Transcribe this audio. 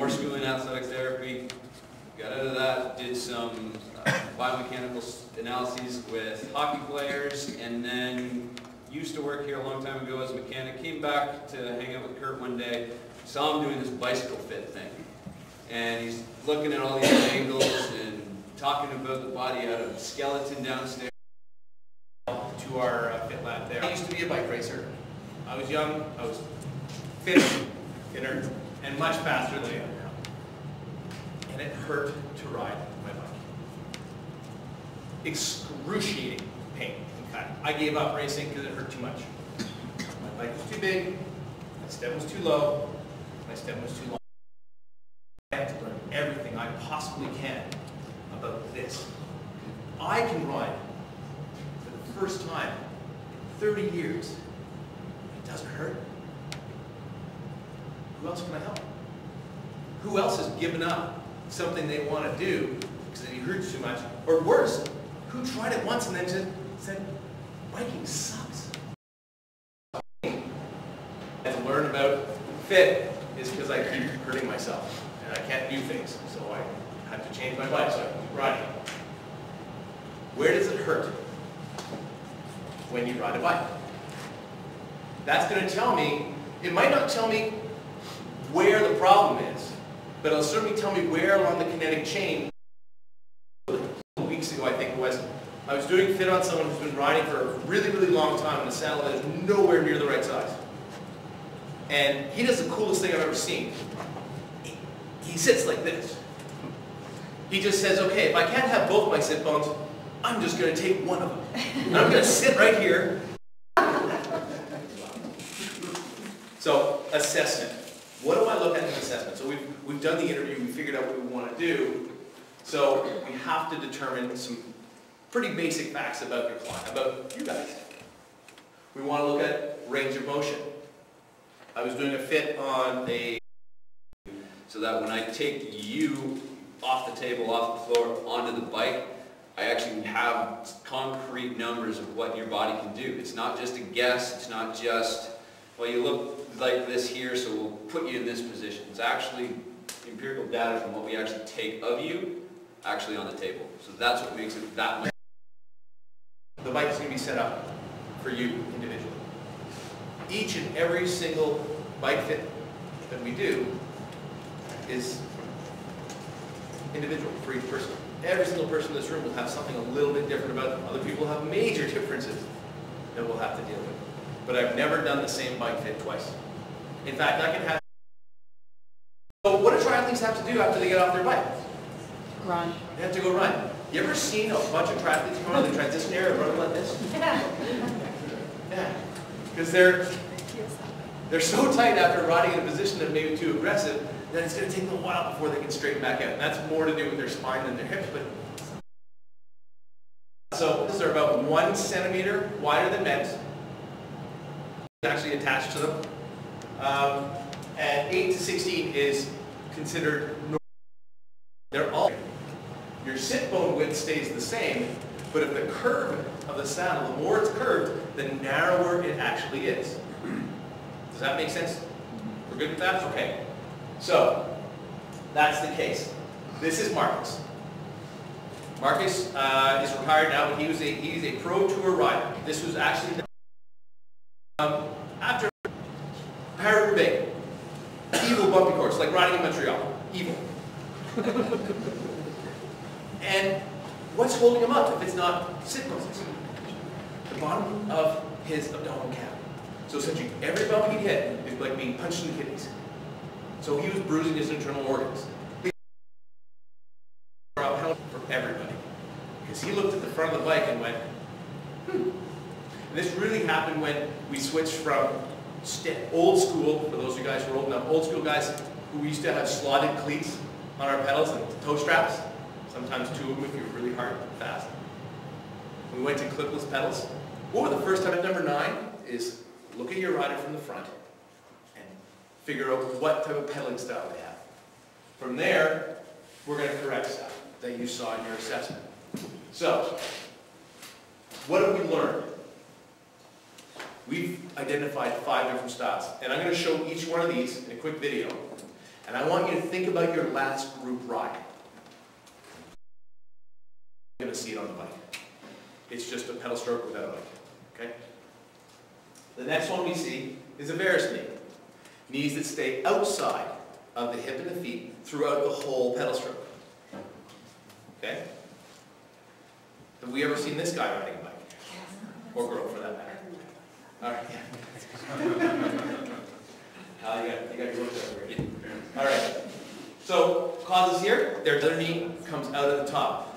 more schooling in athletic therapy. Got out of that, did some biomechanical analyses with hockey players, and then used to work here a long time ago as a mechanic. Came back to hang out with Kurt one day, saw him doing this bicycle fit thing. And he's looking at all these angles and talking about the body out of the skeleton downstairs. To our fit lab there. I used to be a bike racer. I was young, I was fit, fitter, and much faster than I am now. And it hurt to ride my bike. Excruciating pain. In fact, I gave up racing because it hurt too much. My bike was too big, my stem was too low, my stem was too long. I have to learn everything I possibly can about this. I can ride for the first time in 30 years. It doesn't hurt. Who else can I help? Who else has given up something they want to do because it hurts too much? Or worse, who tried it once and then just said, biking sucks. And to learn about fit is because I keep hurting myself and I can't do things. So I have to change my bike so I can keep riding. Where does it hurt? When you ride a bike. That's going to tell me, it might not tell me where the problem is, but it'll certainly tell me where along the kinetic chain. Weeks ago, I think it was, I was doing fit on someone who's been riding for a really, really long time in a saddle that is nowhere near the right size. And he does the coolest thing I've ever seen. He sits like this. He just says, okay, if I can't have both my sit bones, I'm just going to take one of them. And I'm going to sit right here. So, assessment. What do I look at in assessment? So we've done the interview, we figured out what we want to do. So we have to determine some pretty basic facts about your client, about you guys. We want to look at range of motion. I was doing a fit on a... So that when I take you off the table, off the floor, onto the bike, I actually have concrete numbers of what your body can do. It's not just a guess, it's not just, well, you look like this here, so we'll put you in this position. It's actually empirical data from what we actually take of you, actually on the table. So that's what makes it that much. The bike is going to be set up for you individually. Each and every single bike fit that we do is individual for each person. Every single person in this room will have something a little bit different about them. Other people have major differences that we'll have to deal with. But I've never done the same bike fit twice. In fact, I can have... So what do triathletes have to do after they get off their bike? Run. They have to go run. You ever seen a bunch of triathletes come out of the transition area running like this? Yeah. Because they're so tight after riding in a position that may be too aggressive that it's going to take them a while before they can straighten back out. And that's more to do with their spine than their hips. But so these are about 1 centimeter wider than men's. Actually attached to them. And 8 to 16 is considered normal. They're all... Your sit bone width stays the same, but if the curve of the saddle, the more it's curved, the narrower it actually is. Does that make sense? We're good with that? Okay. So, that's the case. This is Marcus. Marcus is retired now, but he's a pro tour rider. This was actually after Paris-Roubaix. Evil bumpy course, like riding in Montreal. Evil. And what's holding him up if it's not sit bones? The bottom of his abdominal cavity. So essentially, every bump he'd hit is like being punched in the kidneys. So he was bruising his internal organs. For everybody. Because he looked at the front of the bike and went, And this really happened when we switched from old school, for those of you guys who are old enough, old school guys who used to have slotted cleats on our pedals and toe straps. Sometimes 2 of them if you're really hard and fast. We went to clipless pedals. Or the first time, number 9 is look at your rider from the front and figure out what type of pedaling style they have. From there, we're going to correct stuff that you saw in your assessment. So, what have we learned? We've identified 5 different styles. And I'm going to show each one of these in a quick video. And I want you to think about your last group ride. You're going to see it on the bike. It's just a pedal stroke without a bike. Okay? The next one we see is a Varus knee. Knees that stay outside of the hip and the feet throughout the whole pedal stroke. Okay? Have we ever seen this guy riding a bike? Or girl, for that matter. All right, yeah. You got your work over here. All right. So, causes here, their other knee comes out of the top.